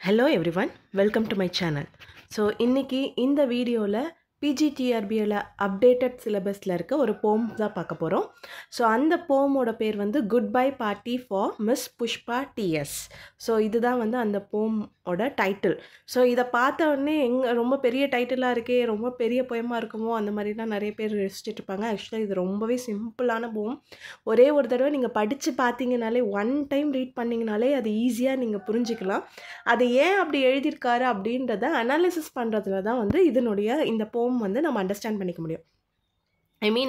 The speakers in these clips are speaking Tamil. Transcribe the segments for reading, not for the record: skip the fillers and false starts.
Hello everyone, welcome to my channel. So இன்னைக்கு இந்த வீடியோவில் PGTRBல அப்டேட்டட் சிலபஸில் இருக்க ஒரு போம் தான் பார்க்க போகிறோம். ஸோ அந்த போமோட பேர் வந்து good bye party for miss Pushpa T S. So இதுதான் வந்து அந்த போமோட டைட்டில். ஸோ இதை பார்த்த உடனே ரொம்ப பெரிய டைட்டிலாக இருக்கே, ரொம்ப பெரிய போயமாக இருக்குமோ அந்த மாதிரிலாம் நிறைய பேர் யோசிச்சுட்டு இருப்பாங்க. ஆக்சுவலாக இது ரொம்பவே சிம்பிளான போம். ஒரே ஒரு தடவை நீங்கள் படித்து பார்த்தீங்கனாலே, ஒன் டைம் ரீட் பண்ணிங்கனாலே அது ஈஸியாக நீங்கள் புரிஞ்சிக்கலாம். அது ஏன் அப்படி எழுதியிருக்காரு அப்படின்றத அனாலிசிஸ் பண்ணுறதுல தான் வந்து இதனுடைய இந்த போம் வந்து நம்ம அண்டர்ஸ்டாண்ட் பண்ணிக்க முடியும்.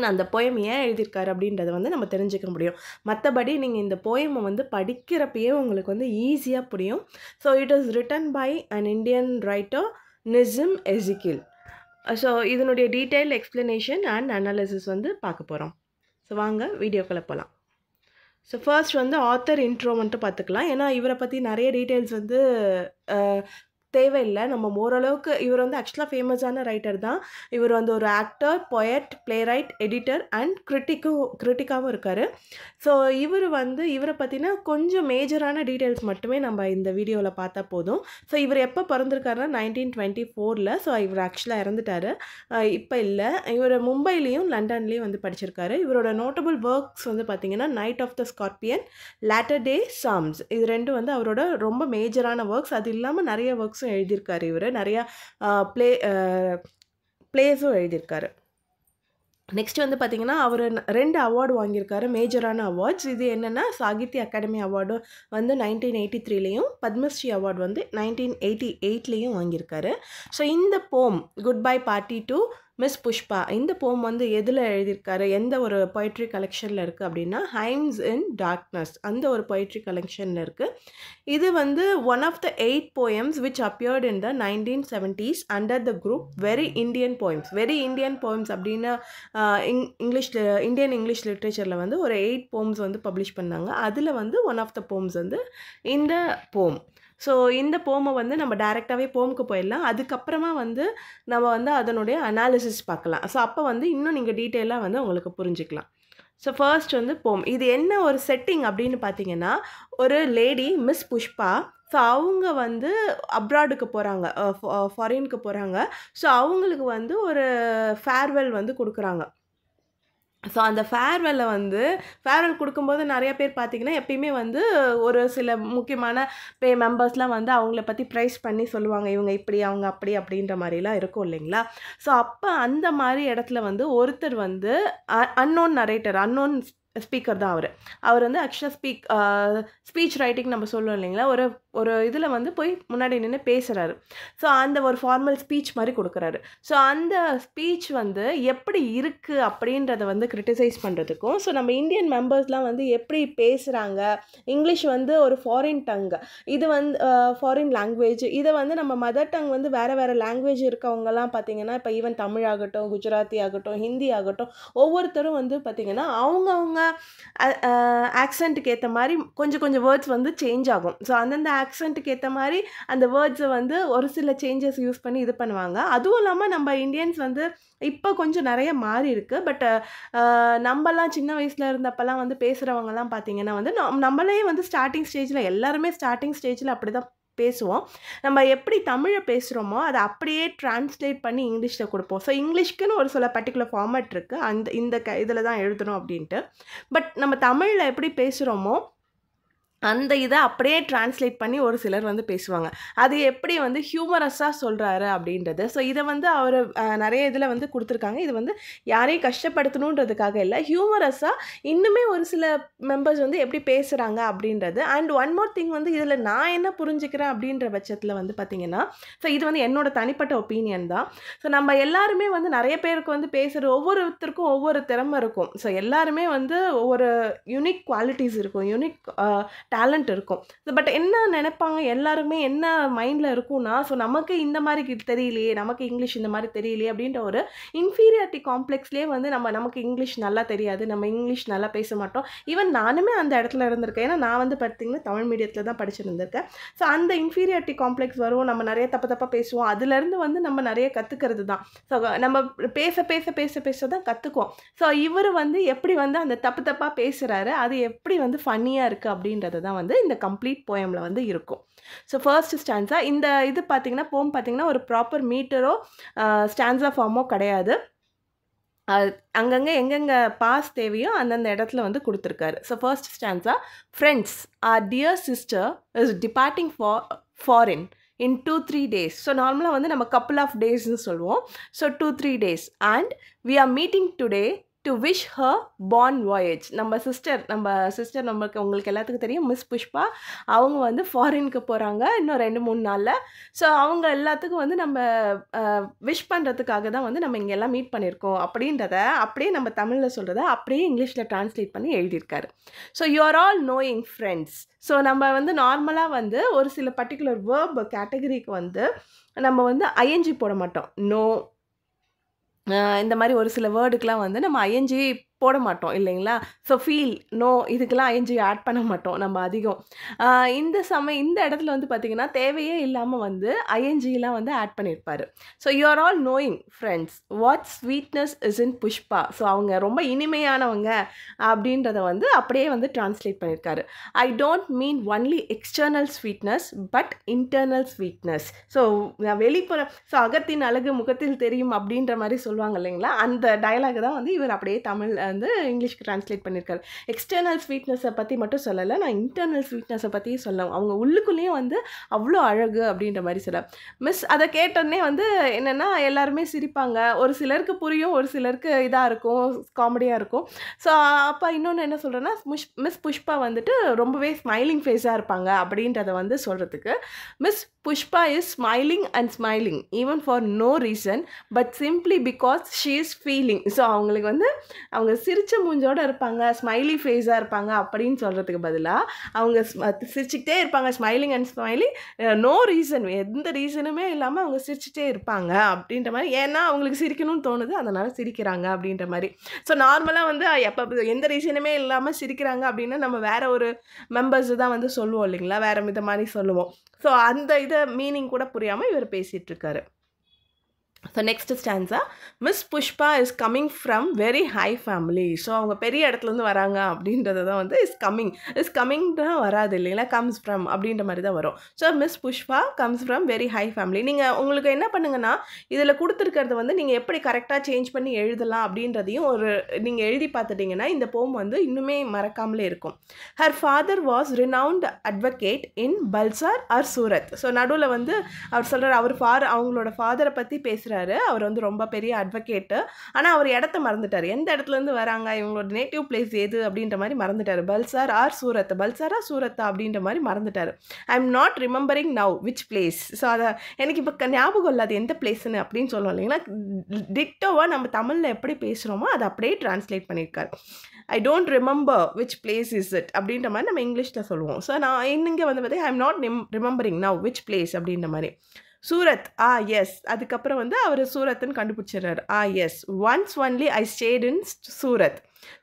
அந்த போயம் ஏன் எழுதியிருக்காரு அப்படின்றத வந்து நம்ம தெரிஞ்சுக்க முடியும். மற்றபடி நீங்கள் இந்த போயமை வந்து படிக்கிறப்பயே உங்களுக்கு வந்து ஈஸியாக புரியும். So it is written by an Indian writer Nissim Ezekiel. So இதனுடைய டீட்டெயில் எக்ஸ்பிளனேஷன் அண்ட் அனாலிசிஸ் வந்து பார்க்க போகிறோம். ஸோ வாங்க வீடியோக்குள்ளே போகலாம். ஸோ ஃபர்ஸ்ட் வந்து ஆத்தர் இன்ட்ரோ மட்டும் பார்த்துக்கலாம். ஏன்னா இவரை பற்றி நிறைய டீட்டெயில்ஸ் வந்து தேவையில்லை. நம்ம ஓரளவுக்கு இவர் வந்து ஆக்சுவலாக ஃபேமஸான ரைட்டர் தான். இவர் வந்து ஒரு actor, poet, playwright, editor and கிரிட்டிக்காகவும் இருக்கார். ஸோ இவரை பற்றினா கொஞ்சம் மேஜரான டீட்டெயில்ஸ் மட்டுமே நம்ம இந்த வீடியோவில் பார்த்தா போதும். ஸோ இவர் எப்போ பிறந்திருக்காருன்னா 1924. ஸோ இவர் ஆக்சுவலாக இறந்துட்டார், இப்போ இல்லை. இவர் மும்பைலேயும் லண்டன்லேயும் வந்து படிச்சிருக்காரு. இவரோட நோட்டபிள் ஒர்க்ஸ் வந்து பார்த்திங்கன்னா night of the scorpion, latter day psalms, இது ரெண்டும் வந்து அவரோட ரொம்ப மேஜரான ஒர்க்ஸ். அது இல்லாமல் நிறைய ஒர்க்ஸும் எழுதியிருக்காரு. இவர் நிறையா பிளேஸும் எழுதியிருக்காரு. நெக்ஸ்ட் வந்து பார்த்திங்கன்னா அவர் 2 அவார்டு வாங்கியிருக்காரு, மேஜரான அவார்ட்ஸ். இது என்னென்னா சாகித்ய அகாடமி அவார்டு வந்து 1983லேயும், பத்மஸ்ரீ அவார்டு வந்து 1988லேயும் வாங்கியிருக்காரு. ஸோ இந்த போம் good bye party to Miss Pushpa, இந்த போம் வந்து எதில் எழுதியிருக்காரு, எந்த ஒரு பொய்ட்ரி கலெக்ஷனில் இருக்குது அப்படின்னா ஹைம்ஸ் இன் டார்க்னஸ், அந்த ஒரு பொய்ட்ரி கலெக்ஷனில் இருக்குது. இது வந்து one of the 8 poems which appeared in the 1970s under the group very Indian poems. Very Indian poems அப்படின்னு இந்தியன் இங்கிலீஷ் லிட்ரேச்சரில் வந்து ஒரு 8 போம்ஸ் வந்து பப்ளிஷ் பண்ணாங்க. அதில் வந்து ஒன் ஆஃப் த போம்ஸ் வந்து இந்த போம். ஸோ இந்த போமை வந்து நம்ம டைரெக்டாகவே போமுக்கு போயிடலாம். அதுக்கப்புறமா வந்து நம்ம வந்து அதனுடைய அனாலிசிஸ் பார்க்கலாம். ஸோ அப்போ வந்து இன்னும் நீங்கள் டீட்டெயிலாக வந்து உங்களுக்கு புரிஞ்சுக்கலாம். ஸோ ஃபர்ஸ்ட் வந்து போம், இது என்ன ஒரு செட்டிங் அப்படின்னு பார்த்தீங்கன்னா, ஒரு லேடி மிஸ் புஷ்பா. ஸோ அவங்க வந்து அப்ராடுக்கு போகிறாங்க, ஃபாரினுக்கு போகிறாங்க. ஸோ அவங்களுக்கு வந்து ஒரு ஃபேர்வெல் வந்து கொடுக்குறாங்க. ஸோ அந்த ஃபேர்வெல் கொடுக்கும்போது நிறைய பேர் பார்த்திங்கன்னா எப்பயுமே வந்து ஒரு சில முக்கியமான மெம்பர்ஸ்லாம் வந்து அவங்கள பற்றி ப்ரைஸ் பண்ணி சொல்லுவாங்க, இவங்க இப்படி அவங்க அப்படி அப்படின்ற மாதிரிலாம் இருக்கும் இல்லைங்களா. ஸோ அப்போ அந்த மாதிரி இடத்துல வந்து ஒருத்தர் வந்து அன்னோன் நரேட்டர், அன்னோன் ஸ்பீக்கர் தான் அவர் வந்து ஆக்சுவலாக ஸ்பீச் ரைட்டிங் நம்ம சொல்லுவோம் இல்லைங்களா, ஒரு இதில் வந்து போய் முன்னாடி நின்று பேசுகிறாரு. ஸோ அந்த ஒரு ஃபார்மல் ஸ்பீச் மாதிரி கொடுக்குறாரு. ஸோ அந்த ஸ்பீச் வந்து எப்படி இருக்குது அப்படின்றத வந்து கிரிட்டிசைஸ் பண்ணுறதுக்கும், ஸோ நம்ம இந்தியன் மெம்பர்ஸ்லாம் வந்து எப்படி பேசுகிறாங்க, இங்கிலீஷ் வந்து ஒரு ஃபாரின் டங், இது வந்து ஃபாரின் லாங்குவேஜ், இதை வந்து நம்ம மதர் டங் வந்து வேறு லாங்குவேஜ் இருக்கவங்கலாம் பார்த்திங்கன்னா, இப்போ ஈவன் தமிழ் ஆகட்டும், குஜராத்தி ஆகட்டும், ஹிந்தி ஆகட்டும், ஒவ்வொருத்தரும் வந்து பார்த்திங்கன்னா அவங்கவுங்க ஆக்சண்ட்டுக்கு ஏற்ற மாதிரி கொஞ்சம் வேர்ட்ஸ் வந்து சேஞ்ச் ஆகும். ஸோ அந்தந்த ஆக்சண்ட்டுக்கு ஏற்ற மாதிரி அந்த வேர்ட்ஸை வந்து ஒரு சில சேஞ்சஸ் யூஸ் பண்ணி இது பண்ணுவாங்க. அதுவும் இல்லாமல் நம்ம இந்தியன்ஸ் வந்து இப்போ கொஞ்சம் நிறைய மாறி இருக்குது. பட் நம்மலாம் சின்ன வயசில் இருந்தப்பெல்லாம் வந்து பேசுகிறவங்கலாம் பார்த்திங்கன்னா வந்து நம்மளே வந்து எல்லாருமே ஸ்டார்டிங் ஸ்டேஜில் அப்படி தான் பேசுவோம். நம்ம எப்படி தமிழை பேசுகிறோமோ அதை அப்படியே டிரான்ஸ்லேட் பண்ணி இங்கிலீஷில் கொடுப்போம். ஸோ இங்கிலீஷ்க்குன்னு ஒரு சில பர்டிகுலர் ஃபார்மேட் இருக்குது, இந்த இதில் தான் எழுதணும் அப்படின்ட்டு. பட் நம்ம தமிழில் எப்படி பேசுகிறோமோ அந்த இதை அப்படியே டிரான்ஸ்லேட் பண்ணி ஒரு சிலர் வந்து பேசுவாங்க. அது எப்படி வந்து ஹியூமரஸாக சொல்கிறாரு அப்படின்றது. ஸோ இதை வந்து அவர் நிறைய இதில் வந்து கொடுத்துருக்காங்க. இது வந்து யாரையும் கஷ்டப்படுத்தணுன்றதுக்காக இல்லை, ஹியூமரஸாக இன்னுமே ஒரு சில மெம்பர்ஸ் வந்து எப்படி பேசுகிறாங்க அப்படின்றது. அண்ட் ஒன் மோர் திங் வந்து இதில் நான் என்ன புரிஞ்சுக்கிறேன் அப்படின்ற பட்சத்தில் வந்து பார்த்திங்கன்னா, ஸோ இது வந்து என்னோட தனிப்பட்ட ஒப்பீனியன் தான். ஸோ நம்ம எல்லாருமே வந்து நிறைய பேருக்கு வந்து பேசுகிற ஒவ்வொருத்தருக்கும் ஒவ்வொரு திறமை இருக்கும். ஸோ எல்லாருமே வந்து ஒவ்வொரு யூனிக் குவாலிட்டிஸ் இருக்கும், யூனிக் டேலண்ட் இருக்கும். பட் என்ன நினைப்பாங்க எல்லாருமே, என்ன மைண்டில் இருக்கும்னா, ஸோ நமக்கு இந்த மாதிரி தெரியலையே, நமக்கு இங்கிலீஷ் இந்த மாதிரி தெரியலையே அப்படின்ற ஒரு இன்ஃபீரியாரிட்டி காம்ப்ளெக்ஸ்லேயே வந்து நமக்கு இங்கிலீஷ் நல்லா தெரியாது, நம்ம இங்கிலீஷ் நல்லா பேச மாட்டோம். ஈவன் நானுமே அந்த இடத்துல இருந்திருக்கேன். ஏன்னா நான் வந்து பார்த்திங்கன்னா தமிழ் மீடியத்தில் தான் படிச்சுருந்துருக்கேன். ஸோ அந்த இன்ஃபீரியாரிட்டி காம்ப்ளெக்ஸ் வரும், நம்ம நிறைய தப்பாக பேசுவோம். அதுலேருந்து வந்து நம்ம நிறைய கற்றுக்கிறது தான். ஸோ நம்ம பேச தான் கற்றுக்குவோம். ஸோ இவர் வந்து எப்படி வந்து அந்த தப்பாக பேசுகிறாரு, அது எப்படி வந்து ஃபன்னியாக இருக்குது அப்படின்றது அப்படின்றது தான் வந்து இந்த கம்ப்ளீட் போயமில் வந்து இருக்கும். ஸோ ஃபர்ஸ்ட் ஸ்டான்ஸா இந்த இது பார்த்தீங்கன்னா போம் பார்த்தீங்கன்னா ஒரு ப்ராப்பர் மீட்டரோ ஸ்டான்ஸா ஃபார்மோ கிடையாது. அங்கங்கே எங்கெங்கே பாஸ் தேவையோ அந்தந்த இடத்துல வந்து கொடுத்துருக்காரு. So first stanza friends are dear sister is departing foreign in 2-3 days. So நார்மலாக வந்து நம்ம கப்புள் ஆஃப் டேஸ்ன்னு சொல்லுவோம். So 2-3 days and we are meeting today to wish her born voyage. நம்ம சிஸ்டர் நமக்கு உங்களுக்கு எல்லாத்துக்கும் தெரியும் மிஸ் புஷ்பா. அவங்க வந்து ஃபாரினுக்கு போகிறாங்க இன்னும் 2-3 நாளில். ஸோ அவங்க எல்லாத்துக்கும் வந்து நம்ம விஷ் பண்ணுறதுக்காக தான் வந்து நம்ம இங்கே எல்லாம் மீட் பண்ணியிருக்கோம் அப்படின்றத அப்படியே நம்ம தமிழில் சொல்கிறத அப்படியே இங்கிலீஷில் ட்ரான்ஸ்லேட் பண்ணி எழுதியிருக்காரு. So you are all knowing friends. So நம்ம வந்து நார்மலாக வந்து ஒரு சில பர்டிகுலர் வேர்ப் கேட்டகரிக்கு வந்து நம்ம வந்து ஐஎன்ஜி போட மாட்டோம். நோ இந்த மாதிரி ஒரு சில வேர்டுக்கெலாம் வந்து நம்ம ஐஎன்ஜி போட மாட்டோம் இல்லைங்களா? ஸோ ஃபீல், நோ இதுக்கெல்லாம் ஐஎன்ஜி ஆட் பண்ண மாட்டோம் நம்ம அதிகம். இந்த இடத்துல வந்து பார்த்திங்கன்னா தேவையே இல்லாமல் வந்து ஐஎன்ஜிலாம் வந்து ஆட் பண்ணியிருப்பார். So you are all knowing friends what sweetness is in Pushpa. So அவங்க ரொம்ப இனிமையானவங்க அப்படின்றத வந்து அப்படியே வந்து ட்ரான்ஸ்லேட் பண்ணியிருக்காரு. I don't mean only external sweetness but internal sweetness. So வெளிப்புற அகத்தின் அழகு முகத்தில் தெரியும் அப்படின்ற மாதிரி சொல்லுவாங்க இல்லைங்களா? அந்த டயலாக் தான் வந்து இவர் அப்படியே தமிழ் வந்து இங்கிலீஷ்க்கு ட்ரான்ஸ்லேட் பண்ணியிருக்காரு. எக்ஸ்டர்னல் ஸ்வீட்னஸை பற்றி மட்டும் சொல்லலை, நான் இன்டர்னல் ஸ்வீட்னஸை பற்றியும் சொல்லலாம். அவங்க உள்ளுக்குள்ளேயும் வந்து அவ்வளோ அழகு அப்படின்ற மாதிரி சொல்ல. மிஸ் அதை கேட்டோடனே வந்து என்னென்னா எல்லாருமே சிரிப்பாங்க. ஒரு சிலருக்கு புரியும், ஒரு சிலருக்கு இதாக இருக்கும், காமெடியாக இருக்கும். ஸோ அப்போ இன்னொன்று என்ன சொல்கிறேன்னா மிஸ் புஷ்பா வந்துட்டு ரொம்பவே ஸ்மைலிங் ஃபேஸாக இருப்பாங்க அப்படின்றத வந்து சொல்கிறதுக்கு Miss Pushpa is smiling and smiling even for no reason but simply because she is feeling. So அவங்களுக்கு வந்து அவங்க சிரிச்ச மூஞ்சோடு இருப்பாங்க, ஸ்மைலி ஃபேஸாக இருப்பாங்க அப்படின்னு சொல்கிறதுக்கு பதிலாக அவங்க சிரிச்சுக்கிட்டே இருப்பாங்க, smiling and smiling, no reason, எந்த ரீசனுமே இல்லாமல் அவங்க சிரிச்சுட்டே இருப்பாங்க அப்படின்ற மாதிரி. ஏன்னா அவங்களுக்கு சிரிக்கணும்னு தோணுது, அதனால் சிரிக்கிறாங்க அப்படின்ற மாதிரி. ஸோ நார்மலாக வந்து எப்போ எந்த ரீசனுமே இல்லாமல் சிரிக்கிறாங்க அப்படின்னா நம்ம வேற ஒரு மெம்பர்ஸ் தான் வந்து சொல்லுவோம் இல்லைங்களா? வேறு வித மாதிரி சொல்லுவோம். ஸோ அந்த இதை மீனிங் கூட புரியாமல் இவர் பேசிகிட்டு இருக்காரு. So next stanza miss Pushpa is coming from very high family. So அவங்க பெரிய இடத்துலேருந்து வராங்க அப்படின்றது தான் வந்து இஸ் கம்மிங் தான் வராது இல்லைங்களா? கம்ஸ் ஃப்ரம் அப்படின்ற மாதிரி தான் வரும். So miss Pushpa comes from very high family. நீங்கள் உங்களுக்கு என்ன பண்ணுங்கன்னா இதில் கொடுத்துருக்கிறது வந்து நீங்கள் எப்படி கரெக்டாக சேஞ்ச் பண்ணி எழுதலாம் அப்படின்றதையும் நீங்கள் எழுதி பார்த்துட்டிங்கன்னா இந்த போம் வந்து இன்னுமே மறக்காமலே இருக்கும். Her father was renowned advocate in Bulsar or Surat. So நடுவில் வந்து அவர் சொல்கிறார் அவங்களோட ஃபாதரை பற்றி பேசுகிறார். அவர் வந்து ரொம்ப பெரிய அட்வொகேட்டு. ஆனால் அவர் இடத்த மறந்துட்டார். எந்த இடத்துலேருந்து வராங்க, இவங்களோட நேட்டிவ் பிளேஸ் எது அப்படின்ற மாதிரி மறந்துட்டார். பல்சாரா சூரத்தா அப்படின்ற மாதிரி மறந்துட்டார். I am not remembering now which place. So அதை எனக்கு இப்போ ஞாபகம் இல்லை அது எந்த பிளேஸ்ன்னு அப்படின்னு சொல்லுவோம் இல்லைங்களா? டிட்டோவாக நம்ம தமிழில் எப்படி பேசுகிறோமோ அதை அப்படியே ட்ரான்ஸ்லேட் பண்ணியிருக்காரு. I don't remember which place is it அப்படின்ற மாதிரி நம்ம இங்கிலீஷில் சொல்லுவோம். ஸோ நான் இங்கே வந்து பார்த்தீங்கன்னா I am not remembering now which place அப்படின்ற மாதிரி. சூரத் எஸ், அதுக்கப்புறம் வந்து அவர் சூரத்னு கண்டுபிடிச்சிடுறாரு. Yes, once only I stayed in Surat.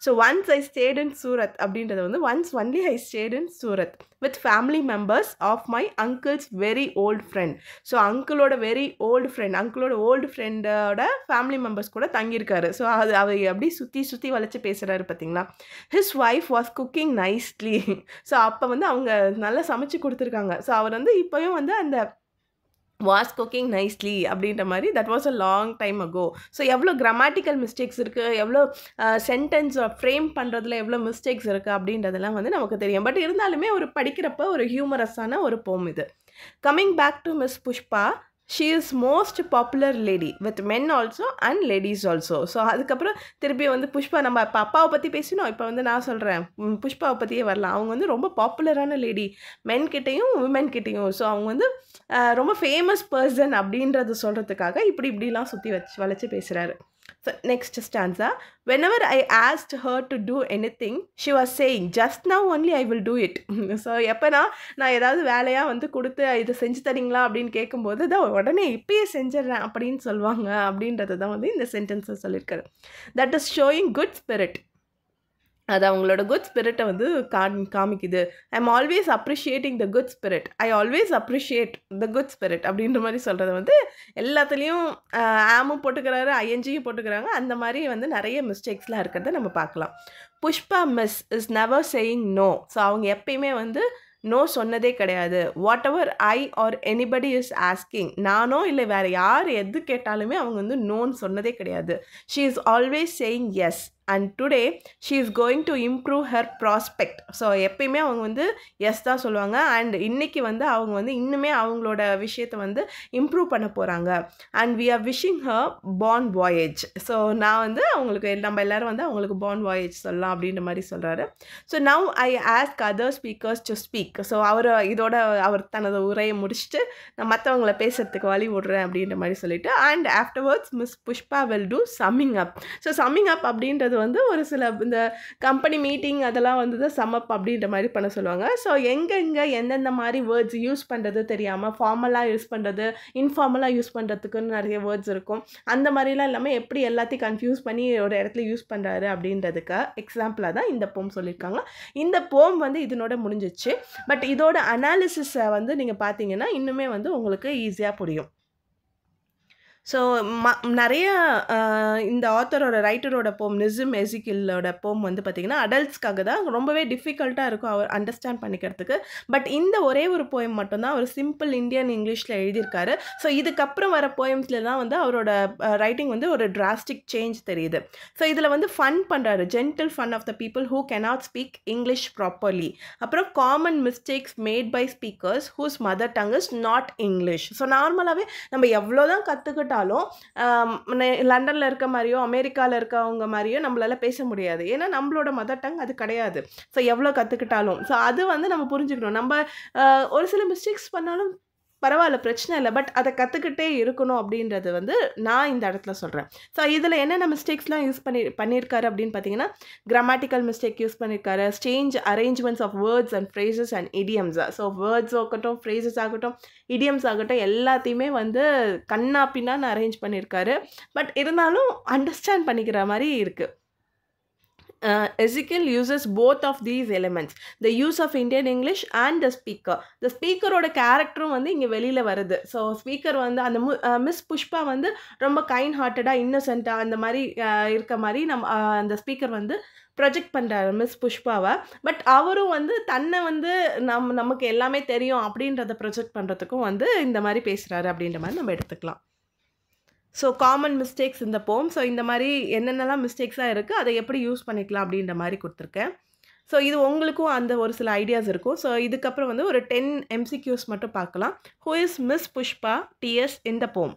So once I stayed in Surat அப்படின்றது வந்து once only I stayed in Surat with family members of my uncles very old friend. So அங்கிளோட ஓல்டு ஃப்ரெண்டோட ஃபேமிலி மெம்பர்ஸ் கூட தங்கியிருக்காரு. ஸோ அவர் அப்படி சுற்றி வளைச்சி பேசுகிறாரு பார்த்தீங்களா? His wife was cooking nicely. So அப்போ வந்து அவங்க நல்லா சமைச்சு கொடுத்துருக்காங்க. ஸோ அவர் வந்து இப்போயும் வந்து அந்த வாஸ் குக்கிங் நைஸ்லி அப்படின்ற மாதிரி that was a long time ago. So எவ்வளோ கிராமட்டிக்கல் மிஸ்டேக்ஸ் இருக்குது, எவ்வளோ சென்டென்ஸ் ஃப்ரேம் பண்ணுறதுல எவ்வளோ மிஸ்டேக்ஸ் இருக்குது அப்படின்றதெல்லாம் வந்து நமக்கு தெரியும். பட் இருந்தாலுமே ஒரு படிக்கிறப்ப ஒரு ஹியூமரஸான ஒரு போம் இது. Coming back to Miss Pushpa, she is most popular lady with men also and ladies also. So அதுக்கப்புறம் திருப்பி வந்து புஷ்பா, நம்ம இப்போ அப்பாவை பற்றி பேசினோம், இப்போ வந்து நான் சொல்கிறேன் புஷ்பாவை பற்றியே வரலாம். அவங்க வந்து ரொம்ப பாப்புலரான லேடி, மென்கிட்டையும் விமென்கிட்டையும். ஸோ அவங்க வந்து ரொம்ப ஃபேமஸ் பர்சன் அப்படின்றது சொல்கிறதுக்காக இப்படிலாம் சுற்றி வளைச்சி பேசுகிறாரு. So next stanza, whenever I asked her to do anything, she was saying, just now only I will do it. So எப்போனா நான் ஏதாவது வேலையாக வந்து கொடுத்து இதை செஞ்சு தரீங்களா அப்படின்னு கேட்கும்போது தான் உடனே இப்பயே செஞ்சிடறேன் அப்படின்னு சொல்லுவாங்க அப்படின்றது தான் வந்து இந்த சென்டென்ஸை சொல்லியிருக்காரு. That is showing good spirit. அது அவங்களோட குட் ஸ்பிரிட்டை வந்து காமிக்குது. I am always appreciating the good spirit. I always appreciate the good spirit அப்படின்ற மாதிரி சொல்கிறது வந்து எல்லாத்துலேயும் ஆமும் போட்டுக்கிறாரு, ஐஎன்ஜியும் போட்டுக்கிறாங்க. அந்த மாதிரி வந்து நிறைய மிஸ்டேக்ஸ்லாம் இருக்கிறத நம்ம பார்க்கலாம். Pushpa miss is never saying no. So அவங்க எப்பயுமே வந்து நோ சொன்னதே கிடையாது. Whatever I or anybody is asking, நானோ இல்லை வேறு யார் எது கேட்டாலுமே அவங்க வந்து நோன்னு சொன்னதே கிடையாது. She is always saying yes and today she is going to improve her prospect. So எப்பயுமே அவங்க வந்து எஸ் தான் சொல்லுவாங்க. அண்ட் இன்னைக்கு வந்து அவங்க வந்து இன்னுமே அவங்களோட விஷயத்தை வந்து இம்ப்ரூவ் பண்ண போகிறாங்க. And we are wishing her bon voyage. So நான் வந்து அவங்களுக்கு நம்ம எல்லோரும் வந்து அவங்களுக்கு பார்ன் வாயேஜ் சொல்லலாம் அப்படின்ற மாதிரி சொல்கிறாரு. So now I ask other speakers to speak. So அவர் தனது உரையை முடிச்சுட்டு நான் மற்றவங்கள பேசுகிறதுக்கு வழி விடுறேன் அப்படின்ற மாதிரி சொல்லிட்டு and afterwards miss Pushpa will do summing up. So summing அப் அப்படின்றது வந்து ஒரு சில இந்த கம்பெனி மீட்டிங் அதெல்லாம் வந்து தான் சம் அப் அப்படின்ற மாதிரி பண்ண சொல்லுவாங்க. ஸோ எங்கெங்கே எந்தெந்த மாதிரி வேர்ட்ஸ் யூஸ் பண்ணுறது தெரியாமல் ஃபார்மலாக யூஸ் பண்ணுறது, இன்ஃபார்மலாக யூஸ் பண்ணுறதுக்குன்னு நிறைய வேர்ட்ஸ் இருக்கும். அந்த மாதிரிலாம் இல்லாமல் எப்படி எல்லாத்தையும் கன்ஃபியூஸ் பண்ணி ஒரு இடத்துல யூஸ் பண்ணுறாரு அப்படின்றதுக்கு எக்ஸாம்பிளாக தான் இந்த போம் சொல்லியிருக்காங்க. இந்த போம் வந்து இதனோட முடிஞ்சிச்சு. பட் இதோட அனாலிசிஸை வந்து நீங்கள் பார்த்தீங்கன்னா இன்னுமே வந்து உங்களுக்கு ஈஸியாக புரியும். ஸோ நிறைய இந்த ஆத்தரோட ரைட்டரோட போம் நிசிம் எசிகிலோட போம் வந்து பார்த்திங்கன்னா அடல்ட்ஸ்க்காக தான் ரொம்பவே டிஃபிகல்ட்டாக இருக்கும் அவர் அண்டர்ஸ்டாண்ட் பண்ணிக்கிறதுக்கு. பட் இந்த ஒரே ஒரு போயம் மட்டும்தான் அவர் சிம்பிள் இந்தியன் இங்கிலீஷில் எழுதியிருக்காரு. ஸோ இதுக்கப்புறம் வர போயம்ஸில் தான் வந்து அவரோட ரைட்டிங் வந்து ஒரு டிராஸ்டிக் சேஞ்ச் தெரியுது. ஸோ இதில் வந்து ஃபன் பண்ணுறாரு, gentle fun of the people who cannot speak English properly. அப்புறம் common mistakes made by speakers whose mother tongue is not English. So நார்மலாகவே நம்ம எவ்வளோ தான் கற்றுக்கிட்டாலும் லண்டனில் இருக்க மாதிரியோ அமெரிக்காவில் இருக்கவங்க மாதிரியோ நம்மளால பேச முடியாது. ஏன்னா நம்மளோட மதர் டங் அது கிடையாது. ஸோ எவ்வளோ கற்றுக்கிட்டாலும் ஸோ அது வந்து நம்ம புரிஞ்சுக்கணும். நம்ம ஒரு சில மிஸ்டேக்ஸ் பண்ணாலும் பரவாயில்ல, பிரச்சனை இல்லை. பட் அதை கற்றுக்கிட்டே இருக்கணும் அப்படின்றது வந்து நான் இந்த இடத்துல சொல்கிறேன். ஸோ இதில் என்னென்ன மிஸ்டேக்ஸ்லாம் பண்ணியிருக்காரு அப்படின்னு பார்த்தீங்கன்னா, கிராமட்டிக்கல் மிஸ்டேக் யூஸ் பண்ணியிருக்காரு, strange arrangements of words and phrases and idioms. So words ஆகட்டும், ஃப்ரேசஸ் ஆகட்டும், இடியம்ஸ் ஆகட்டும், எல்லாத்தையுமே வந்து கண்ணாப்பின்னான்னு அரேஞ்ச் பண்ணியிருக்காரு. பட் இருந்தாலும் அண்டர்ஸ்டாண்ட் பண்ணிக்கிற மாதிரி இருக்குது. Ezekiel uses both of these elements, the use of Indian English and the speaker. The speaker-ஓட கேரக்டரும் வந்து இங்கே வெளியில் வருது. ஸோ ஸ்பீக்கர் வந்து அந்த மிஸ் புஷ்பா வந்து ரொம்ப கைண்ட் ஹார்ட்டடாக இன்னசென்ட்டாக அந்த மாதிரி இருக்க மாதிரி அந்த ஸ்பீக்கர் வந்து ப்ரொஜெக்ட் பண்ணுறாரு மிஸ் புஷ்பாவை. பட் அவரும் வந்து தன்னை வந்து நமக்கு எல்லாமே தெரியும் அப்படின்றத ப்ரொஜெக்ட் பண்ணுறதுக்கும் வந்து இந்த மாதிரி பேசுகிறாரு அப்படின்ற மாதிரி நம்ம எடுத்துக்கலாம். ஸோ காமன் மிஸ்டேக்ஸ் இந்த போம். ஸோ இந்த மாதிரி என்னென்னலாம் மிஸ்டேக்ஸாக இருக்குது அதை எப்படி யூஸ் பண்ணிக்கலாம் அப்படின்ற மாதிரி கொடுத்துருக்கேன். ஸோ இது உங்களுக்கும் அந்த ஒரு சில ஐடியாஸ் இருக்கும். ஸோ இதுக்கப்புறம் வந்து ஒரு 10 MCQs மட்டும் பார்க்கலாம். Who is miss Pushpa T S in the poem?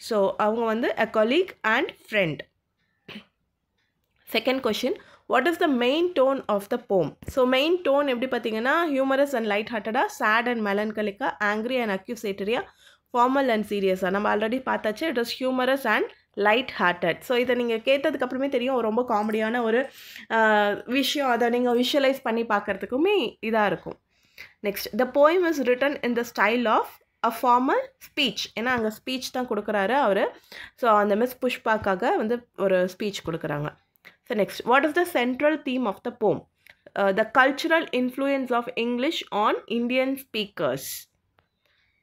So அவங்க வந்து a colleague and friend. Second question, what is the main tone of the poem? So main tone எப்படி பார்த்தீங்கன்னா ஹியூமரஸ் அண்ட் லைட் ஹார்ட்டடாக, சேட் அண்ட் மெலன்கலிக்கா, ஆங்க்ரி அண்ட் அக்யூசேட்டரியா, ஃபார்மல் அண்ட் சீரியஸாக. நம்ம ஆல்ரெடி பார்த்தாச்சு, it is humorous and light hearted. So இதை நீங்கள் கேட்டதுக்கப்புறமே தெரியும் ரொம்ப காமெடியான ஒரு விஷயம். அதை நீங்கள் விஷுவலைஸ் பண்ணி பார்க்குறதுக்குமே இதாக இருக்கும். Next, the poem is written in the style of a formal speech. ஏன்னா அங்கே ஸ்பீச் தான் கொடுக்குறாரு அவர். ஸோ அந்த மிஸ் புஷ்பாக்காக வந்து ஒரு ஸ்பீச் கொடுக்குறாங்க. So next, what is the central theme of the poem? The cultural influence of English on Indian speakers.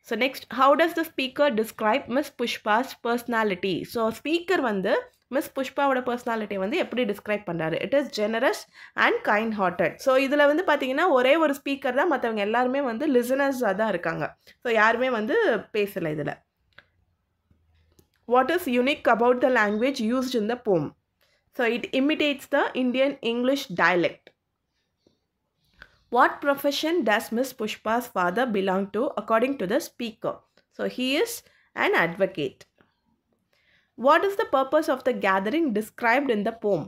So next, how does the speaker describe miss Pushpa's personality? So speaker வந்து மிஸ் புஷ்பாவோட பர்சனாலிட்டி வந்து எப்படி டிஸ்கிரைப் பண்ணுறாரு? It is generous and kind hearted. So இதில் வந்து பார்த்தீங்கன்னா ஒரே ஒரு ஸ்பீக்கர் தான், மற்றவங்க எல்லாருமே வந்து லிசனர்ஸாக தான் இருக்காங்க. ஸோ யாருமே வந்து பேசலை இதில். What is unique about the language used in the poem? So it imitates the Indian English dialect. What profession does Miss Pushpa's father belong to according to the speaker? So he is an advocate. What is the purpose of the gathering described in the poem?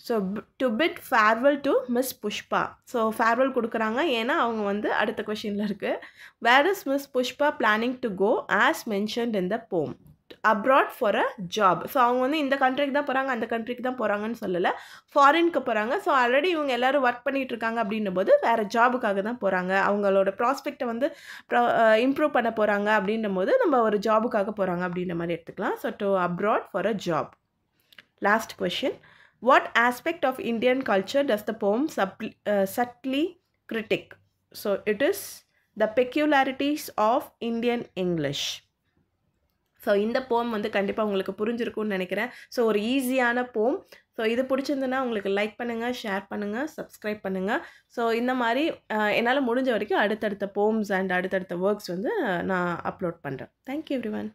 So to bid farewell to Miss Pushpa. So farewell கொடுக்குறாங்க ஏன்னா அவங்க வந்து அடுத்த கொஷினில் இருக்குது. Where is Miss Pushpa planning to go as mentioned in the poem? Abroad for a job. So அவங்க வந்து இந்த கண்ட்ரிக்கு தான் போகிறாங்க, அந்த கண்ட்ரிக்கு தான் போகிறாங்கன்னு சொல்லலை, ஃபாரினுக்கு போகிறாங்க. ஸோ ஆல்ரெடி இவங்க எல்லோரும் ஒர்க் பண்ணிகிட்டு இருக்காங்க அப்படின்னும் போது வேறு ஜாபுக்காக தான் போகிறாங்க. அவங்களோட ப்ராஸ்பெக்டை வந்து இம்ப்ரூவ் பண்ண போகிறாங்க அப்படின்னும் போது நம்ம ஒரு ஜாபுக்காக போகிறாங்க அப்படின்ற மாதிரி எடுத்துக்கலாம். So to abroad for a job. Last question, what aspect of Indian culture does the poem subtly critic? So it is the peculiarities of Indian English. So இந்த போம் வந்து கண்டிப்பாக உங்களுக்கு புரிஞ்சிருக்கும்னு நினைக்கிறேன். ஸோ ஒரு ஈஸியான போம். ஸோ இது பிடிச்சிருந்ததுன்னா உங்களுக்கு லைக் பண்ணுங்கள், ஷேர் பண்ணுங்கள், சப்ஸ்கிரைப் பண்ணுங்கள். ஸோ இந்த மாதிரி என்னால் முடிஞ்ச வரைக்கும் அடுத்தடுத்த போம்ஸ் அண்ட் அடுத்தடுத்த ஒர்க்ஸ் வந்து நான் அப்லோட் பண்ணுறேன். Thank you everyone.